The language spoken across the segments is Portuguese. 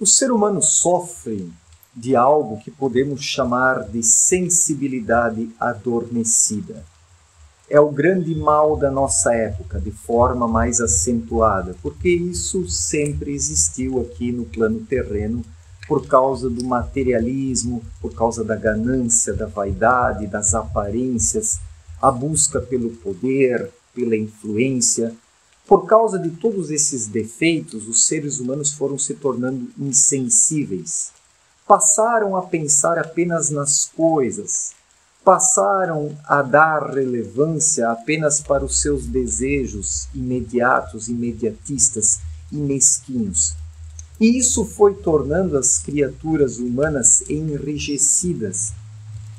O ser humano sofre de algo que podemos chamar de sensibilidade adormecida. É o grande mal da nossa época, de forma mais acentuada, porque isso sempre existiu aqui no plano terreno por causa do materialismo, por causa da ganância, da vaidade, das aparências, a busca pelo poder, pela influência. Por causa de todos esses defeitos, os seres humanos foram se tornando insensíveis. Passaram a pensar apenas nas coisas, passaram a dar relevância apenas para os seus desejos imediatos, imediatistas e mesquinhos. E isso foi tornando as criaturas humanas enrijecidas.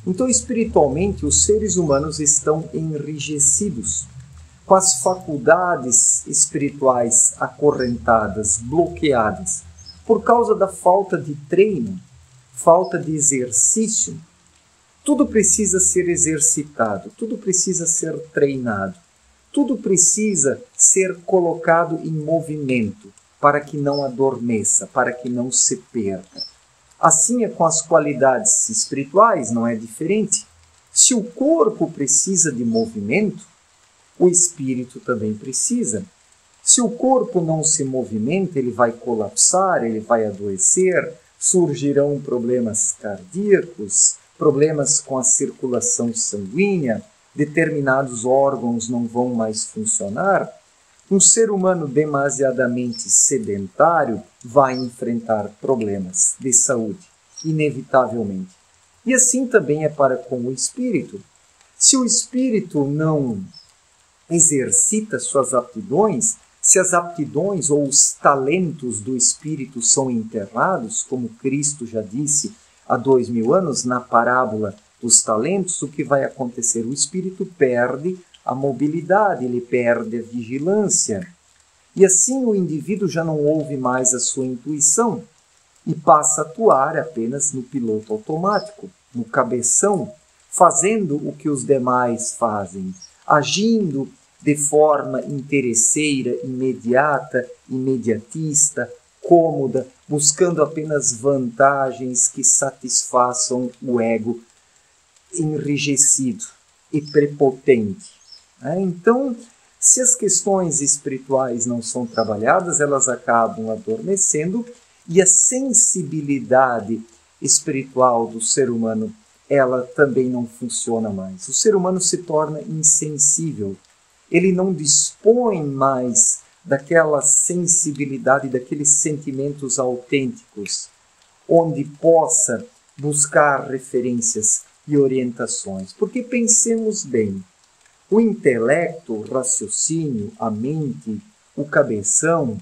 Então, espiritualmente, os seres humanos estão enrijecidos, com as faculdades espirituais acorrentadas, bloqueadas, por causa da falta de treino, falta de exercício. Tudo precisa ser exercitado, tudo precisa ser treinado, tudo precisa ser colocado em movimento para que não adormeça, para que não se perca. Assim é com as qualidades espirituais, não é diferente. Se o corpo precisa de movimento, o espírito também precisa. Se o corpo não se movimenta, ele vai colapsar, ele vai adoecer, surgirão problemas cardíacos, problemas com a circulação sanguínea, determinados órgãos não vão mais funcionar. Um ser humano demasiadamente sedentário vai enfrentar problemas de saúde, inevitavelmente. E assim também é para com o espírito. Se o espírito não exercita suas aptidões, se as aptidões ou os talentos do espírito são enterrados, como Cristo já disse há 2000 anos na parábola dos talentos, o que vai acontecer? O espírito perde a mobilidade, ele perde a vigilância. E assim o indivíduo já não ouve mais a sua intuição e passa a atuar apenas no piloto automático, no cabeção, fazendo o que os demais fazem, agindo de forma interesseira, imediata, imediatista, cômoda, buscando apenas vantagens que satisfaçam o ego enrijecido e prepotente. Então, se as questões espirituais não são trabalhadas, elas acabam adormecendo e a sensibilidade espiritual do ser humano, ela também não funciona mais. O ser humano se torna insensível. Ele não dispõe mais daquela sensibilidade, daqueles sentimentos autênticos, onde possa buscar referências e orientações. Porque pensemos bem, o intelecto, o raciocínio, a mente, o cabeção,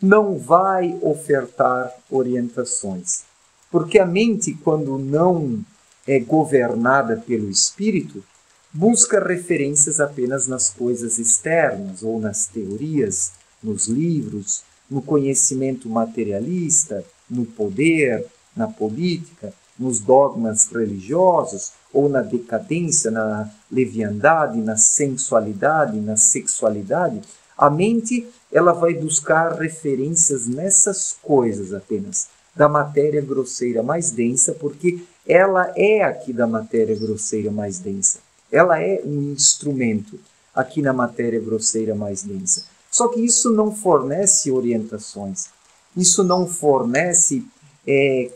não vai ofertar orientações. Porque a mente, quando não é governada pelo espírito, busca referências apenas nas coisas externas, ou nas teorias, nos livros, no conhecimento materialista, no poder, na política, nos dogmas religiosos, ou na decadência, na leviandade, na sensualidade, na sexualidade. A mente, ela vai buscar referências nessas coisas apenas, da matéria grosseira mais densa, porque ela é aqui da matéria grosseira mais densa. Ela é um instrumento aqui na matéria grosseira mais densa. Só que isso não fornece orientações, isso não fornece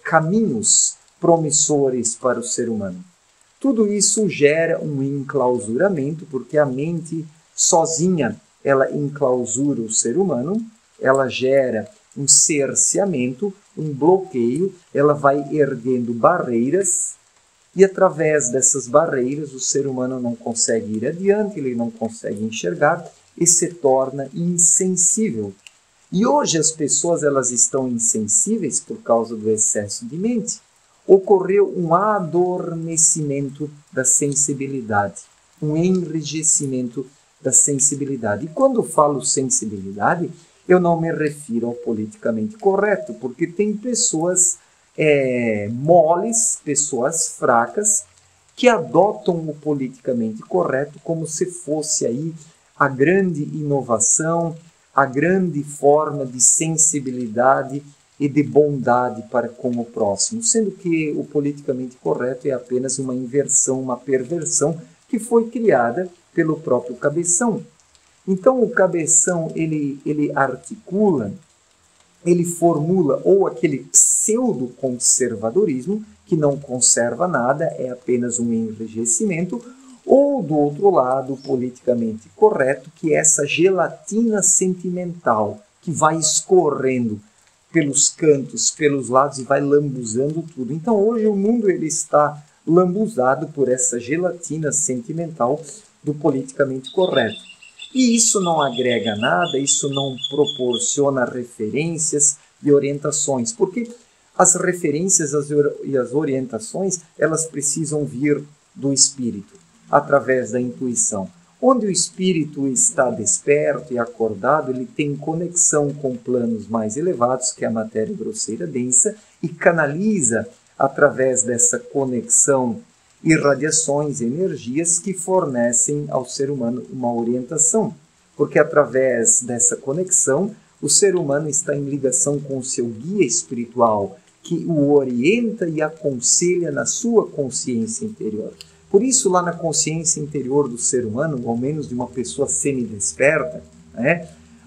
caminhos promissores para o ser humano. Tudo isso gera um enclausuramento, porque a mente sozinha, ela enclausura o ser humano, ela gera um cerceamento, um bloqueio, ela vai erguendo barreiras, e através dessas barreiras o ser humano não consegue ir adiante, ele não consegue enxergar e se torna insensível. E hoje as pessoas elas estão insensíveis por causa do excesso de mente. Ocorreu um adormecimento da sensibilidade, um enrijecimento da sensibilidade. E quando falo sensibilidade, eu não me refiro ao politicamente correto, porque tem pessoas moles, pessoas fracas, que adotam o politicamente correto como se fosse aí a grande inovação, a grande forma de sensibilidade e de bondade para com o próximo, sendo que o politicamente correto é apenas uma inversão, uma perversão que foi criada pelo próprio Cabeção. Então o Cabeção ele articula, ele formula ou aquele pseudo-conservadorismo, que não conserva nada, é apenas um enrijecimento, ou do outro lado, politicamente correto, que é essa gelatina sentimental, que vai escorrendo pelos cantos, pelos lados e vai lambuzando tudo. Então hoje o mundo ele está lambuzado por essa gelatina sentimental do politicamente correto. E isso não agrega nada, isso não proporciona referências e orientações, porque as referências e as orientações, elas precisam vir do espírito, através da intuição. Onde o espírito está desperto e acordado, ele tem conexão com planos mais elevados, que é a matéria grosseira densa, e canaliza, através dessa conexão, irradiações, energias que fornecem ao ser humano uma orientação. Porque através dessa conexão, o ser humano está em ligação com o seu guia espiritual, que o orienta e aconselha na sua consciência interior. Por isso, lá na consciência interior do ser humano, ou ao menos de uma pessoa semidesperta,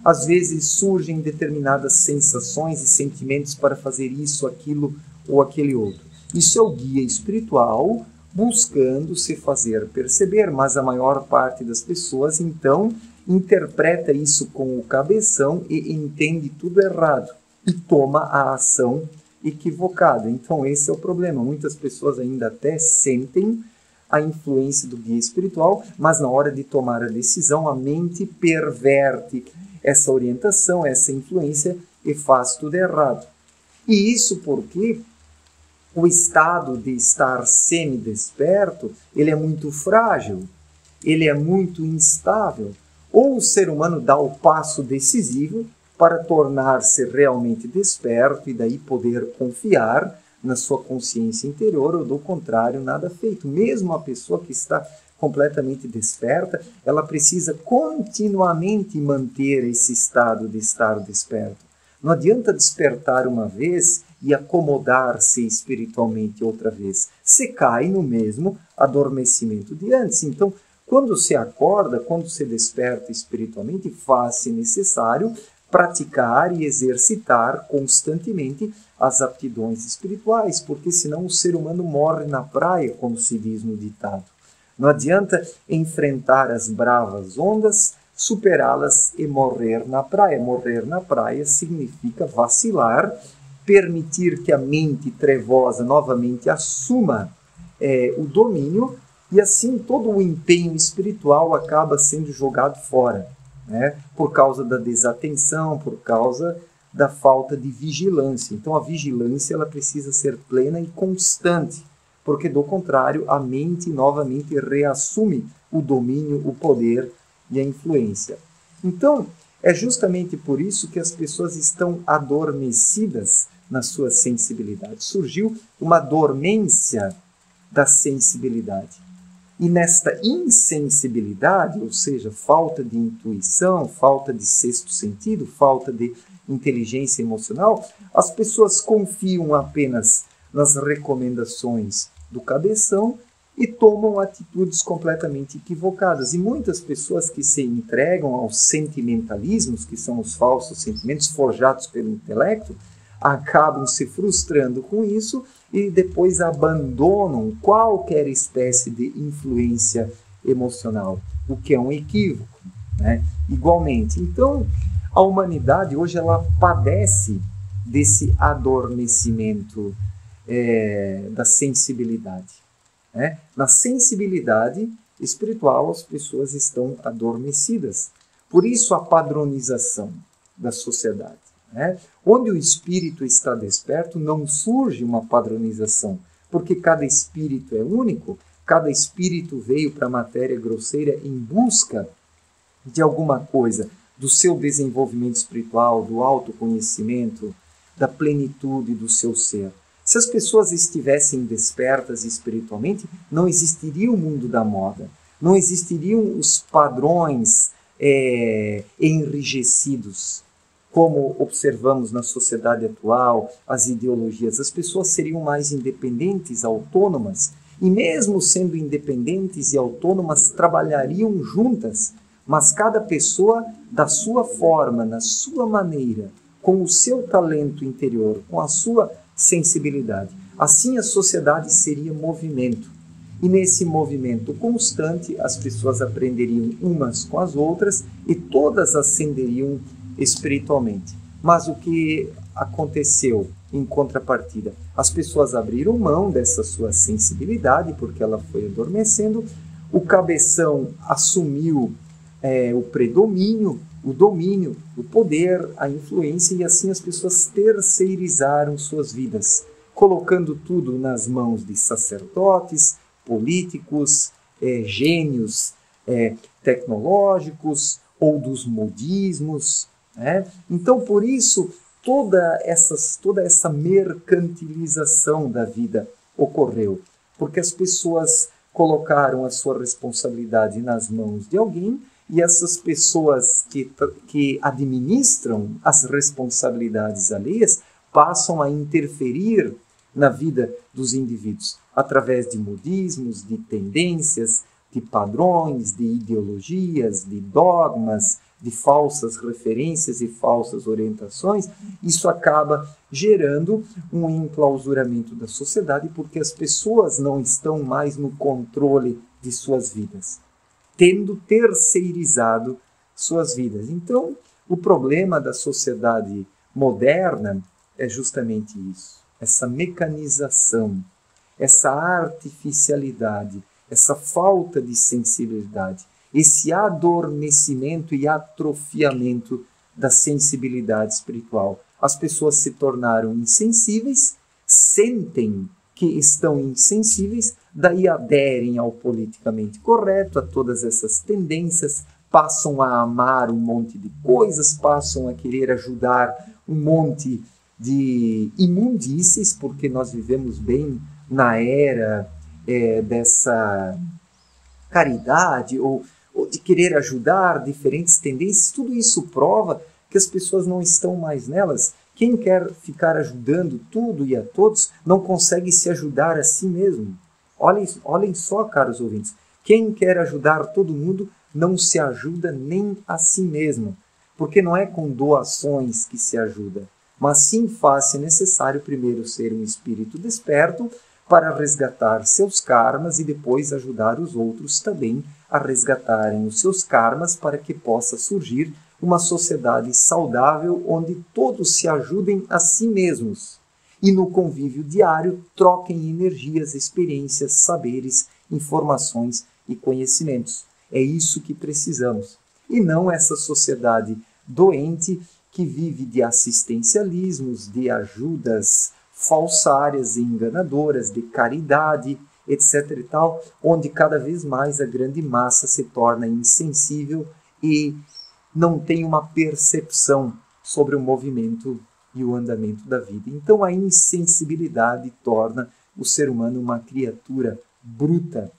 às vezes surgem determinadas sensações e sentimentos para fazer isso, aquilo ou aquele outro. Isso é o guia espiritual buscando se fazer perceber, mas a maior parte das pessoas, então, interpreta isso com o cabeção e entende tudo errado e toma a ação equivocada. Então, esse é o problema. Muitas pessoas ainda até sentem a influência do guia espiritual, mas na hora de tomar a decisão, a mente perverte essa orientação, essa influência e faz tudo errado. E isso porque o estado de estar semidesperto, ele é muito frágil, ele é muito instável. Ou o ser humano dá o passo decisivo para tornar-se realmente desperto e daí poder confiar na sua consciência interior, ou do contrário, nada feito. Mesmo a pessoa que está completamente desperta, ela precisa continuamente manter esse estado de estar desperto. Não adianta despertar uma vez e acomodar-se espiritualmente outra vez. Se cai no mesmo adormecimento de antes. Então, quando se acorda, quando se desperta espiritualmente, faz-se necessário praticar e exercitar constantemente as aptidões espirituais, porque senão o ser humano morre na praia, como se diz no ditado. Não adianta enfrentar as bravas ondas, superá-las e morrer na praia. Morrer na praia significa vacilar, permitir que a mente trevosa novamente assuma o domínio, e assim todo o empenho espiritual acaba sendo jogado fora, por causa da desatenção, por causa da falta de vigilância. Então a vigilância ela precisa ser plena e constante, porque do contrário a mente novamente reassume o domínio, o poder e a influência. Então é justamente por isso que as pessoas estão adormecidas na sua sensibilidade. Surgiu uma dormência da sensibilidade. E nesta insensibilidade, ou seja, falta de intuição, falta de sexto sentido, falta de inteligência emocional, as pessoas confiam apenas nas recomendações do cabeção e tomam atitudes completamente equivocadas. E muitas pessoas que se entregam aos sentimentalismos, que são os falsos sentimentos forjados pelo intelecto, acabam se frustrando com isso e depois abandonam qualquer espécie de influência emocional, o que é um equívoco, Igualmente, então, a humanidade hoje ela padece desse adormecimento da sensibilidade. Na sensibilidade espiritual, as pessoas estão adormecidas. Por isso, a padronização da sociedade. Onde o espírito está desperto, não surge uma padronização, porque cada espírito é único, cada espírito veio para a matéria grosseira em busca de alguma coisa, do seu desenvolvimento espiritual, do autoconhecimento, da plenitude do seu ser. Se as pessoas estivessem despertas espiritualmente, não existiria o mundo da moda, não existiriam os padrões enrijecidos. como observamos na sociedade atual, as ideologias, as pessoas seriam mais independentes, autônomas, e mesmo sendo independentes e autônomas, trabalhariam juntas, mas cada pessoa da sua forma, na sua maneira, com o seu talento interior, com a sua sensibilidade. Assim a sociedade seria movimento. E nesse movimento constante, as pessoas aprenderiam umas com as outras e todas ascenderiam espiritualmente. Mas o que aconteceu em contrapartida? As pessoas abriram mão dessa sua sensibilidade porque ela foi adormecendo, o cabeção assumiu o predomínio, o domínio, o poder, a influência, e assim as pessoas terceirizaram suas vidas, colocando tudo nas mãos de sacerdotes, políticos, gênios tecnológicos ou dos modismos. Então, por isso, toda essa mercantilização da vida ocorreu, porque as pessoas colocaram a sua responsabilidade nas mãos de alguém, e essas pessoas que administram as responsabilidades alheias passam a interferir na vida dos indivíduos, através de modismos, de tendências, de padrões, de ideologias, de dogmas, de falsas referências e falsas orientações. Isso acaba gerando um enclausuramento da sociedade, porque as pessoas não estão mais no controle de suas vidas, tendo terceirizado suas vidas. Então, o problema da sociedade moderna é justamente isso, essa mecanização, essa artificialidade, essa falta de sensibilidade, esse adormecimento e atrofiamento da sensibilidade espiritual. As pessoas se tornaram insensíveis, sentem que estão insensíveis, daí aderem ao politicamente correto, a todas essas tendências, passam a amar um monte de coisas, passam a querer ajudar um monte de imundícies, porque nós vivemos bem na era dessa caridade ou de querer ajudar diferentes tendências. Tudo isso prova que as pessoas não estão mais nelas. Quem quer ficar ajudando tudo e a todos não consegue se ajudar a si mesmo. Olhem só, caros ouvintes, quem quer ajudar todo mundo não se ajuda nem a si mesmo, porque não é com doações que se ajuda, mas sim faz-se necessário primeiro ser um espírito desperto para resgatar seus karmas e depois ajudar os outros também a resgatarem os seus karmas, para que possa surgir uma sociedade saudável onde todos se ajudem a si mesmos e no convívio diário troquem energias, experiências, saberes, informações e conhecimentos. É isso que precisamos, e não essa sociedade doente que vive de assistencialismos, de ajudas falsárias e enganadoras, de caridade, etc. e tal, onde cada vez mais a grande massa se torna insensível e não tem uma percepção sobre o movimento e o andamento da vida. Então a insensibilidade torna o ser humano uma criatura bruta,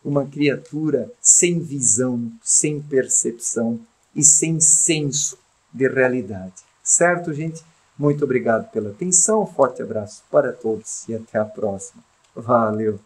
uma criatura sem visão, sem percepção e sem senso de realidade. Certo, gente? Muito obrigado pela atenção, forte abraço para todos e até a próxima. Valeu!